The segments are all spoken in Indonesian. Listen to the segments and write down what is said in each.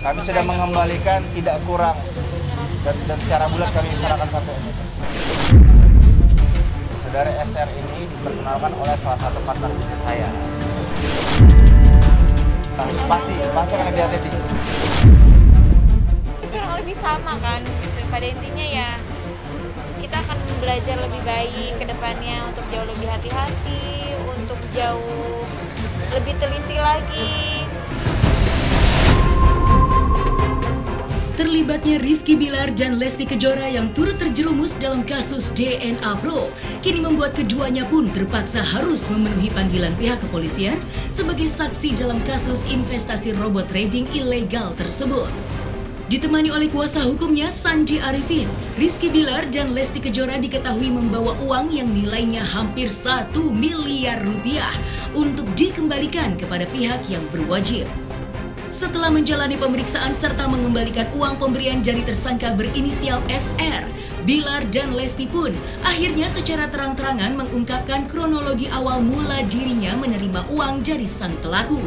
Kami sudah mengembalikan tidak kurang dan secara bulat kami serahkan 1 M. Saudara SR ini diperkenalkan oleh salah satu partner bisnis saya. Pasti akan lebih hati-hati. Kurang lebih sama kan, gitu. Pada intinya ya kita akan belajar lebih baik ke depannya untuk jauh lebih hati-hati, untuk jauh lebih teliti lagi. Terlibatnya Rizky Bilar dan Lesti Kejora yang turut terjerumus dalam kasus DNA Pro kini membuat keduanya pun terpaksa harus memenuhi panggilan pihak kepolisian sebagai saksi dalam kasus investasi robot trading ilegal tersebut. Ditemani oleh kuasa hukumnya Sandi Arifin, Rizky Bilar dan Lesti Kejora diketahui membawa uang yang nilainya hampir 1 miliar rupiah untuk dikembalikan kepada pihak yang berwajib. Setelah menjalani pemeriksaan serta mengembalikan uang pemberian dari tersangka berinisial SR, Bilar dan Lesti pun akhirnya secara terang-terangan mengungkapkan kronologi awal mula dirinya menerima uang dari sang pelaku.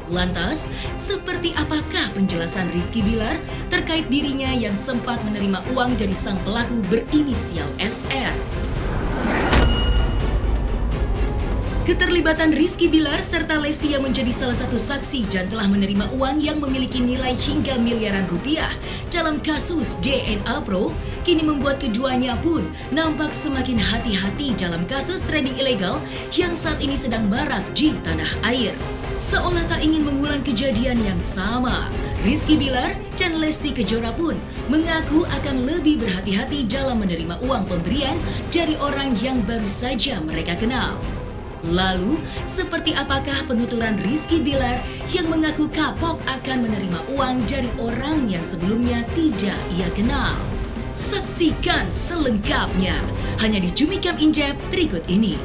Lantas, seperti apakah penjelasan Rizky Bilar terkait dirinya yang sempat menerima uang dari sang pelaku berinisial SR? Keterlibatan Rizky Bilar serta Lesti yang menjadi salah satu saksi dan telah menerima uang yang memiliki nilai hingga miliaran rupiah dalam kasus DNA Pro kini membuat keduanya pun nampak semakin hati-hati dalam kasus trading ilegal yang saat ini sedang marak di tanah air. Seolah tak ingin mengulang kejadian yang sama, Rizky Bilar dan Lesti Kejora pun mengaku akan lebih berhati-hati dalam menerima uang pemberian dari orang yang baru saja mereka kenal. Lalu, seperti apakah penuturan Rizky Bilar yang mengaku kapok akan menerima uang dari orang yang sebelumnya tidak ia kenal? Saksikan selengkapnya hanya di Cumi Cam In Depth berikut ini.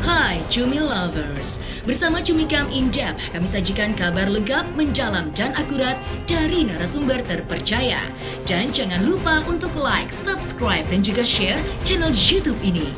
Hai Cumi Lovers, bersama Cumi Cam In Depth kami sajikan kabar lengkap, mendalam dan akurat dari narasumber terpercaya. Dan jangan lupa untuk like, subscribe dan juga share channel YouTube ini.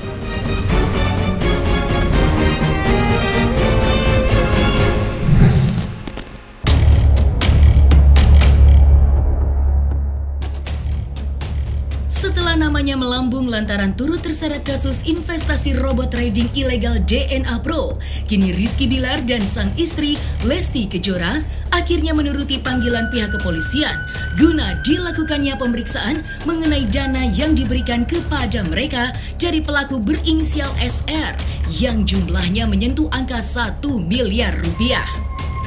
Setelah namanya melambung lantaran turut terseret kasus investasi robot trading ilegal DNA Pro, kini Rizky Bilar dan sang istri Lesti Kejora akhirnya menuruti panggilan pihak kepolisian guna dilakukannya pemeriksaan mengenai dana yang diberikan kepada mereka dari pelaku berinisial SR yang jumlahnya menyentuh angka 1 miliar rupiah.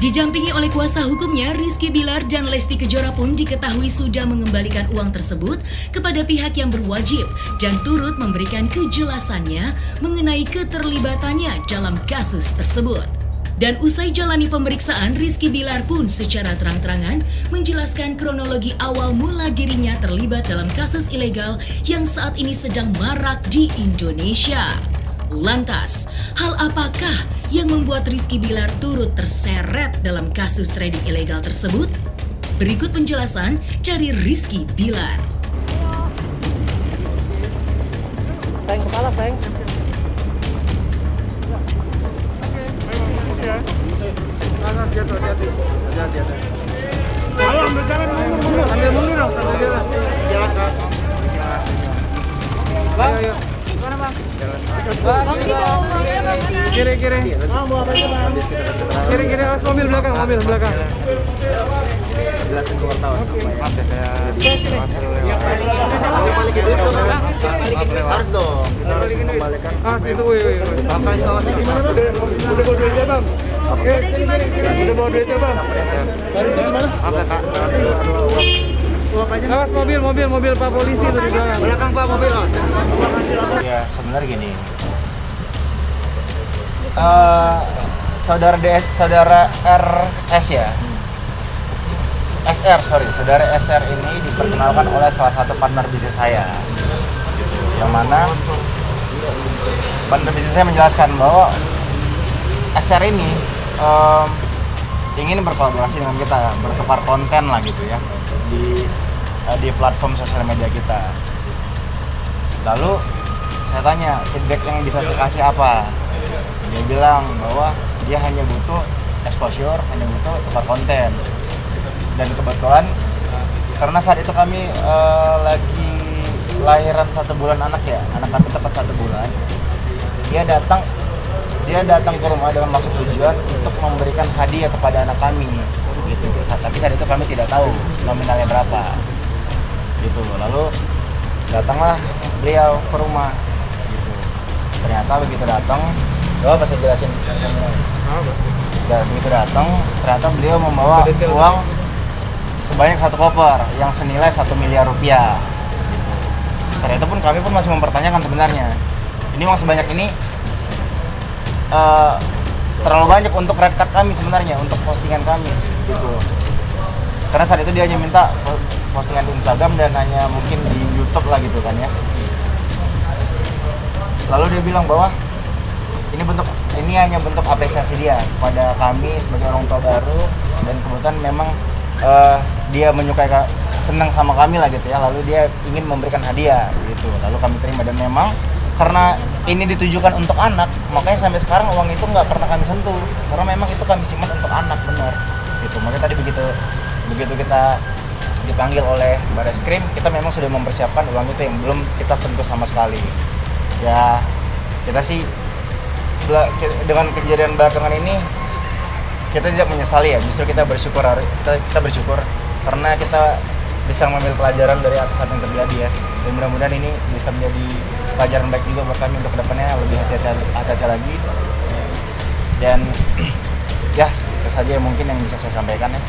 Didampingi oleh kuasa hukumnya, Rizky Bilar dan Lesti Kejora pun diketahui sudah mengembalikan uang tersebut kepada pihak yang berwajib dan turut memberikan kejelasannya mengenai keterlibatannya dalam kasus tersebut. Dan usai jalani pemeriksaan, Rizky Bilar pun secara terang-terangan menjelaskan kronologi awal mula dirinya terlibat dalam kasus ilegal yang saat ini sedang marak di Indonesia. Lantas, hal apakah yang membuat Rizky Bilar turut terseret dalam kasus trading ilegal tersebut? Berikut penjelasan dari Rizky Bilar. Peng kepala, Peng. Ambil mundur dong, sambil jalan. Jalan, Kak. Bang, ayo. Mana, Bang? Kiri. Kiri, awas mobil belakang. Jelasin ke wartawan. Maaf ya, harus dong. Kembalikan. Itu, woi. Makasih sama gimana, Bang? Udah bawa duitnya, Bang. Oke. Udah bawa duitnya, Bang. Dari mana? Apa, Kak? Awas mobil Pak polisi tuh di belakang. Belakang Pak, mobil. Ya, sebenarnya gini. Saudara RS ya. Saudara SR ini diperkenalkan oleh salah satu partner bisnis saya. Yang mana partner bisnis saya menjelaskan bahwa SR ini ingin berkolaborasi dengan kita, bertukar konten lah gitu ya di platform sosial media kita. Lalu saya tanya feedback yang bisa saya kasih apa. Dia bilang bahwa dia hanya butuh exposure, hanya butuh tukar konten. Dan kebetulan karena saat itu kami lagi lahiran 1 bulan anak ya, anak kami tepat 1 bulan. Dia datang ke rumah dengan maksud tujuan untuk memberikan hadiah kepada anak kami gitu. Tapi saat itu kami tidak tahu nominalnya berapa gitu. Lalu datanglah beliau ke rumah gitu. Ternyata begitu datang, pas saya jelasin dan begitu datang, ternyata beliau membawa uang sebanyak 1 koper yang senilai 1 miliar rupiah gitu. Setelah itu pun kami pun masih mempertanyakan sebenarnya, ini uang sebanyak ini terlalu banyak untuk red card kami sebenarnya, untuk postingan kami gitu. Karena saat itu dia hanya minta postingan di Instagram dan hanya mungkin di YouTube lah gitu kan ya. Lalu dia bilang bahwa ini hanya bentuk apresiasi dia kepada kami sebagai orang tua baru, dan kebetulan memang dia menyukai, senang sama kami lah gitu ya. Lalu dia ingin memberikan hadiah gitu. Lalu kami terima, dan memang karena ini ditujukan untuk anak, makanya sampai sekarang uang itu nggak pernah kami sentuh, karena memang itu kami simpan untuk anak bener gitu. Makanya tadi begitu kita dipanggil oleh Barreskrim, kita memang sudah mempersiapkan uang itu yang belum kita sentuh sama sekali. Ya kita sih dengan kejadian belakangan ini kita tidak menyesali ya, justru kita bersyukur karena kita bisa mengambil pelajaran dari atas apa yang terjadi ya, dan mudah-mudahan ini bisa menjadi pelajaran baik juga buat kami untuk kedepannya lebih hati-hati lagi. Dan ya itu saja yang mungkin yang bisa saya sampaikan ya.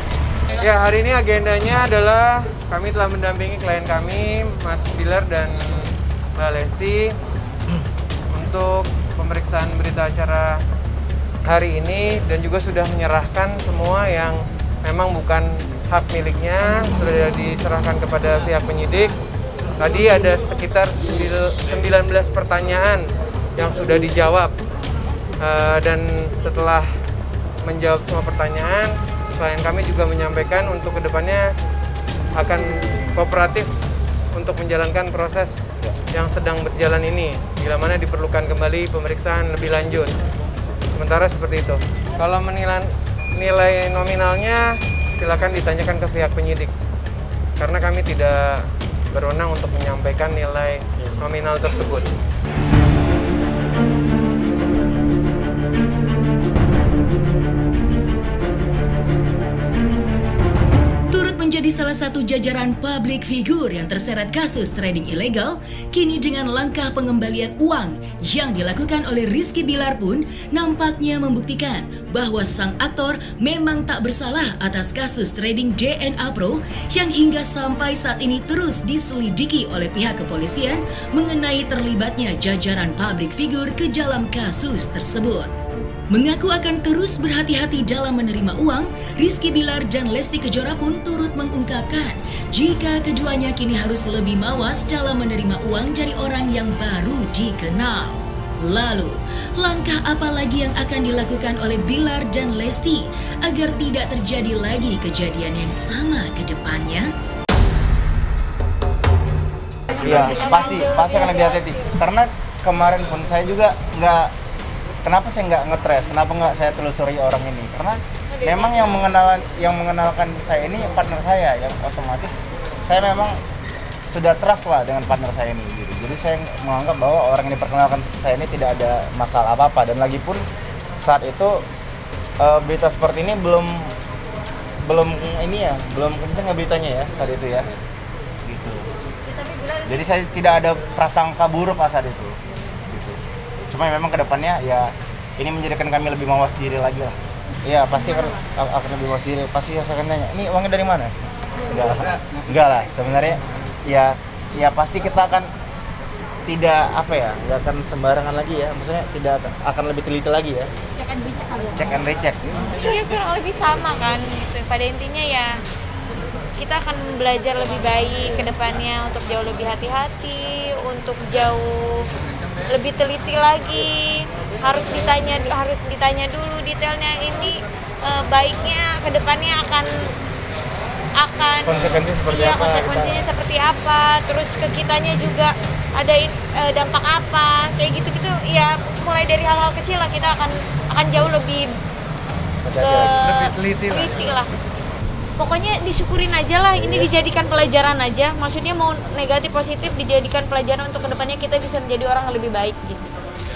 Ya, hari ini agendanya adalah kami telah mendampingi klien kami, Mas Bilar dan Mbak Lesti, untuk pemeriksaan berita acara hari ini, dan juga sudah menyerahkan semua yang memang bukan hak miliknya, sudah diserahkan kepada pihak penyidik. Tadi ada sekitar 19 pertanyaan yang sudah dijawab, dan setelah menjawab semua pertanyaan, klien kami juga menyampaikan untuk kedepannya akan kooperatif untuk menjalankan proses yang sedang berjalan ini, bila mana diperlukan kembali pemeriksaan lebih lanjut. Sementara seperti itu. Kalau menilai nilai nominalnya silakan ditanyakan ke pihak penyidik, karena kami tidak berwenang untuk menyampaikan nilai nominal tersebut. Menjadi salah satu jajaran public figure yang terseret kasus trading ilegal, kini dengan langkah pengembalian uang yang dilakukan oleh Rizky Bilar pun nampaknya membuktikan bahwa sang aktor memang tak bersalah atas kasus trading DNA Pro yang hingga sampai saat ini terus diselidiki oleh pihak kepolisian mengenai terlibatnya jajaran public figure ke dalam kasus tersebut. Mengaku akan terus berhati-hati dalam menerima uang, Rizky Bilar dan Lesti Kejora pun turut mengungkapkan jika keduanya kini harus lebih mawas dalam menerima uang dari orang yang baru dikenal. Lalu, langkah apa lagi yang akan dilakukan oleh Bilar dan Lesti agar tidak terjadi lagi kejadian yang sama ke depannya? Iya, pasti akan lebih hati-hati. Karena kemarin pun saya juga kenapa saya nggak ngetres, kenapa nggak saya telusuri orang ini? Karena memang yang mengenalkan saya ini partner saya, yang otomatis saya memang sudah trust lah dengan partner saya ini gitu. Jadi saya menganggap bahwa orang yang diperkenalkan saya ini tidak ada masalah apa-apa, dan lagi pun saat itu berita seperti ini belum kenceng beritanya ya saat itu ya gitu. Jadi saya tidak ada prasangka buruk saat itu. Cuma memang kedepannya ya ini menjadikan kami lebih mawas diri lagi lah. Iya pasti akan lebih mawas diri. Pasti saya akan tanya, ini uangnya dari mana? Enggak lah. Sebenarnya ya pasti kita akan nggak akan sembarangan lagi ya. Maksudnya tidak akan lebih teliti lagi ya. Cek and recheck. Iya kurang lebih sama kan. Gitu. Pada intinya ya kita akan belajar lebih baik ke depannya untuk jauh lebih hati-hati, untuk jauh lebih teliti lagi, harus ditanya dulu detailnya ini baiknya ke depannya akan konsekuensi seperti apa, konsekuensinya seperti apa, terus ke kitanya juga ada dampak apa, kayak gitu ya. Mulai dari hal-hal kecil lah kita akan jauh lebih Lebih teliti lah. teliti lah. Pokoknya disyukurin aja lah, ini dijadikan pelajaran aja. Maksudnya mau negatif positif dijadikan pelajaran untuk kedepannya kita bisa menjadi orang yang lebih baik gitu.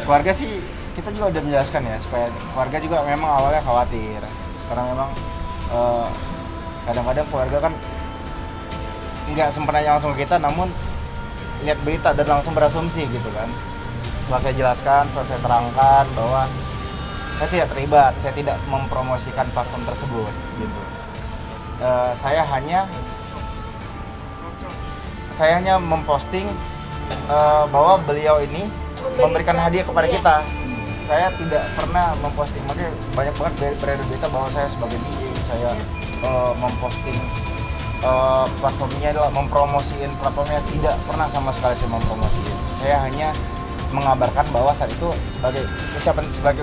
Keluarga sih kita juga udah menjelaskan ya, supaya keluarga juga memang awalnya khawatir karena memang kadang-kadang keluarga kan nggak sempurna langsung ke kita, namun lihat berita dan langsung berasumsi gitu kan. Setelah saya jelaskan, setelah saya terangkan bahwa saya tidak terlibat, saya tidak mempromosikan platform tersebut gitu. Saya hanya memposting bahwa beliau ini memberikan hadiah kepada kita. Saya tidak pernah memposting, makanya banyak banget beredar berita bahwa saya sebagai DJ, saya memposting platformnya adalah mempromosiin platformnya. Tidak pernah sama sekali saya mempromosiin. Saya hanya mengabarkan bahwa saat itu sebagai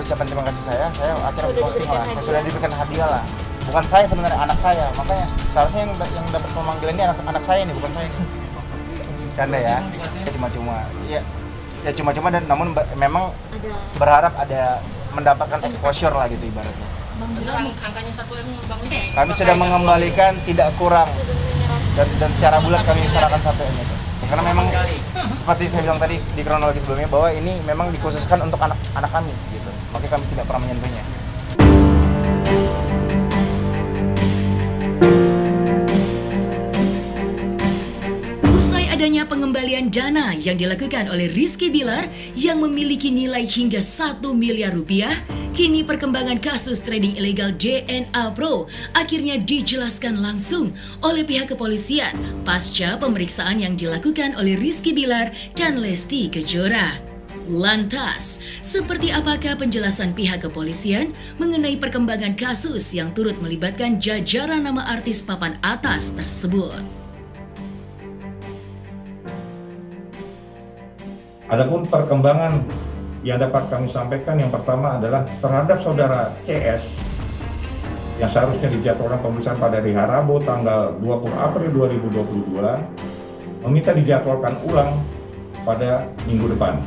ucapan terima kasih saya akhirnya posting lah. Saya sudah diberikan hadiah lah. Bukan saya sebenarnya, anak saya. Makanya seharusnya yang dapat pemanggilan ini anak saya nih, bukan saya nih. Canda ya. Cuma-cuma. Ya cuma-cuma, dan namun memang berharap ada mendapatkan exposure lah gitu ibaratnya. Kami sudah mengembalikan tidak kurang, dan secara bulat kami serahkan 1 M itu. Karena memang seperti saya bilang tadi di kronologi sebelumnya bahwa ini memang dikhususkan untuk anak kami gitu. Makanya kami tidak pernah menyentuhnya. Usai adanya pengembalian dana yang dilakukan oleh Rizky Bilar yang memiliki nilai hingga 1 miliar rupiah, kini perkembangan kasus trading ilegal DNA Pro akhirnya dijelaskan langsung oleh pihak kepolisian pasca pemeriksaan yang dilakukan oleh Rizky Bilar dan Lesti Kejora. Lantas, seperti apakah penjelasan pihak kepolisian mengenai perkembangan kasus yang turut melibatkan jajaran nama artis papan atas tersebut? Adapun perkembangan yang dapat kami sampaikan, yang pertama adalah terhadap saudara CS yang seharusnya dijadwalkan pemeriksaan pada hari Rabu tanggal 20 April 2022 meminta dijadwalkan ulang pada minggu depan.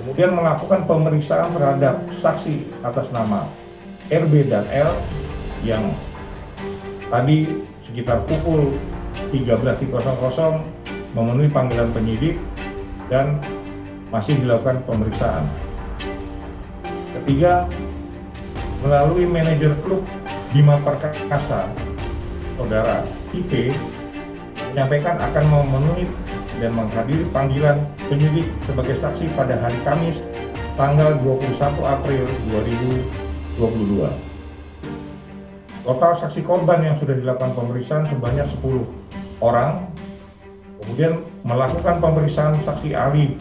Kemudian melakukan pemeriksaan terhadap saksi atas nama RB dan L yang tadi sekitar pukul 13.00 memenuhi panggilan penyidik dan masih dilakukan pemeriksaan. Ketiga, melalui manajer klub Bima Perkasa, saudara IP menyampaikan akan memenuhi dan menghadiri panggilan penyidik sebagai saksi pada hari Kamis tanggal 21 April 2022. Total saksi korban yang sudah dilakukan pemeriksaan sebanyak 10 orang. Kemudian melakukan pemeriksaan saksi ahli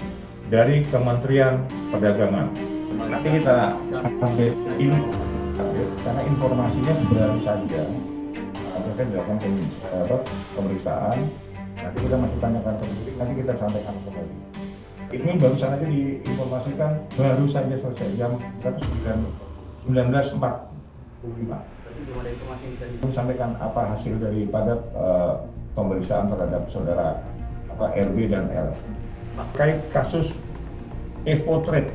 dari Kementerian Perdagangan. Nanti kita ambil ini karena informasinya baru saja akan dilakukan pemeriksaan. Nanti kita masih tanyakan ke penyidik, nanti kita sampaikan kembali. Ini baru saja diinformasikan, baru saja selesai jam 19.45. Belum sampaikan apa hasil daripada pemeriksaan terhadap saudara RB dan L. Terkait kasus Evo Trade,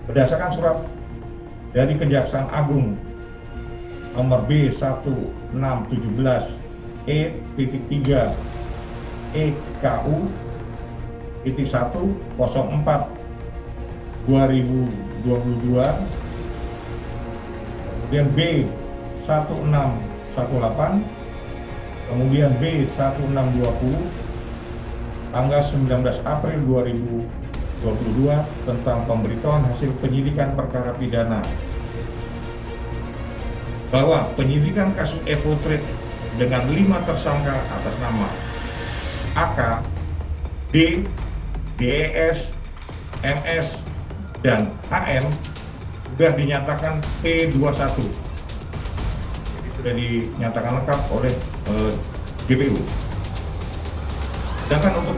berdasarkan surat dari Kejaksaan Agung nomor B1617 E.3 EKU titik 104 2022, kemudian B1618, kemudian B1620 tanggal 19 April 2022 tentang pemberitahuan hasil penyidikan perkara pidana bahwa penyidikan kasus Evo Trade dengan 5 tersangka atas nama AK, D, DES, MS, dan AM sudah dinyatakan P21. Jadi sudah dinyatakan lengkap oleh GPU. Sedangkan untuk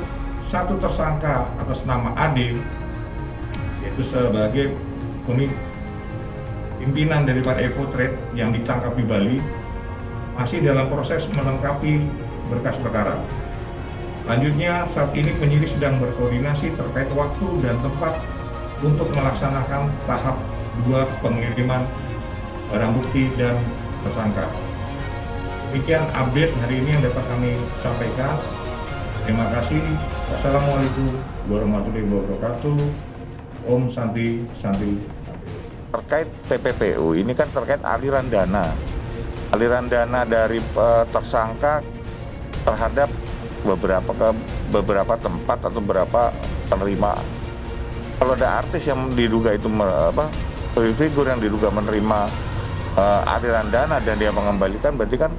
satu tersangka atas nama AD, yaitu sebagai pimpinan daripada Evo Trade yang ditangkap di Bali, masih dalam proses melengkapi berkas perkara. Selanjutnya, saat ini penyidik sedang berkoordinasi terkait waktu dan tempat untuk melaksanakan tahap 2 pengiriman barang bukti dan tersangka. Demikian update hari ini yang dapat kami sampaikan. Terima kasih. Wassalamualaikum warahmatullahi wabarakatuh. Om Santi Santi. Terkait TPPU ini kan terkait aliran dana dari tersangka terhadap beberapa tempat atau beberapa penerima. Kalau ada artis yang diduga itu figur yang diduga menerima aliran dana dan dia mengembalikan, berarti kan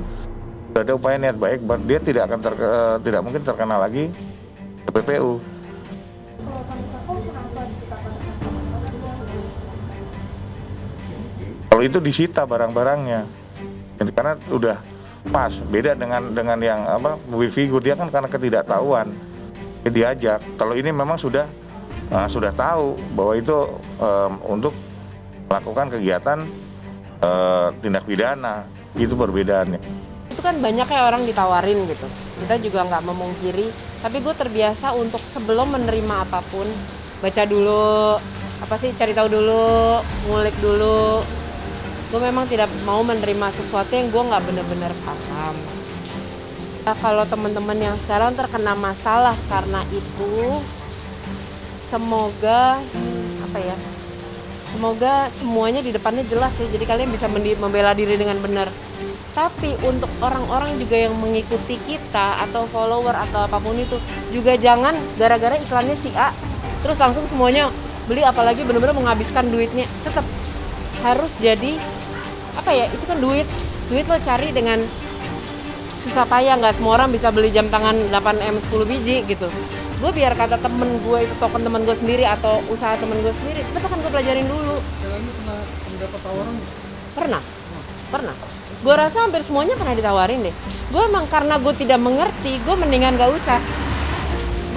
sudah ada upaya niat baik, dia tidak mungkin terkena lagi TPPU. Kalau itu disita barang-barangnya, karena udah pas. Beda dengan yang figur, dia kan karena ketidaktahuan diajak. Kalau ini memang sudah tahu bahwa itu untuk melakukan kegiatan tindak pidana, itu perbedaannya. Itu kan banyak kayak orang ditawarin gitu, kita juga nggak memungkiri, tapi gue terbiasa untuk sebelum menerima apapun baca dulu, cari tahu dulu, ngulik dulu. Gue memang tidak mau menerima sesuatu yang gue nggak benar-benar paham. Nah, kalau teman-teman yang sekarang terkena masalah karena itu, semoga semoga semuanya di depannya jelas ya, jadi kalian bisa membela diri dengan benar. Tapi untuk orang-orang juga yang mengikuti kita atau follower atau apapun itu, juga jangan gara-gara iklannya si A terus langsung semuanya beli, apalagi benar-benar menghabiskan duitnya. Tetap harus jadi itu kan duit lo cari dengan susah payah. Nggak semua orang bisa beli jam tangan 8M 10 biji gitu. Gue biar kata temen gue itu token temen gue sendiri atau usaha temen gue sendiri, tetap akan gue pelajarin dulu. Jalannya pernah mendapat tawaran? Pernah. Gue rasa hampir semuanya pernah ditawarin deh. Gue emang karena gue tidak mengerti, gue mendingan gak usah.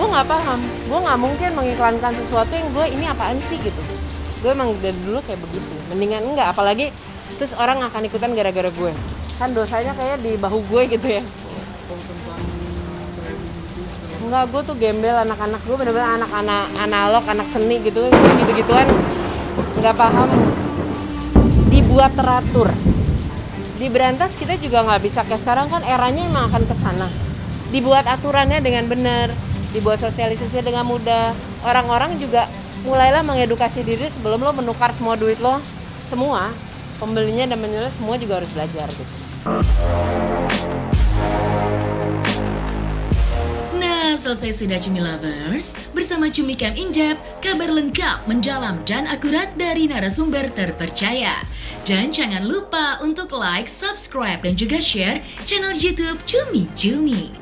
Gue nggak paham, gue nggak mungkin mengiklankan sesuatu yang gue ini apaan sih gitu. Gue emang dari dulu kayak begitu, mendingan enggak, apalagi terus orang akan ikutan gara-gara gue. Kan dosanya kayak di bahu gue gitu ya. Enggak, gue tuh gembel anak-anak, gue bener-bener anak-anak analog, anak seni gitu, gitu-gituan nggak paham. Dibuat teratur. Di Berantas kita juga nggak bisa, kayak sekarang kan eranya emang akan ke sana. Dibuat aturannya dengan benar, dibuat sosialisasinya dengan mudah. Orang-orang juga mulailah mengedukasi diri sebelum lo menukar semua duit lo. Semua, pembelinya dan penjualnya semua juga harus belajar gitu. Nah, selesai sudah Cumi Lovers. Bersama Cumi Cam Injap, kabar lengkap, mendalam, dan akurat dari narasumber terpercaya. Dan jangan lupa untuk like, subscribe, dan juga share channel YouTube Cumi Cumi.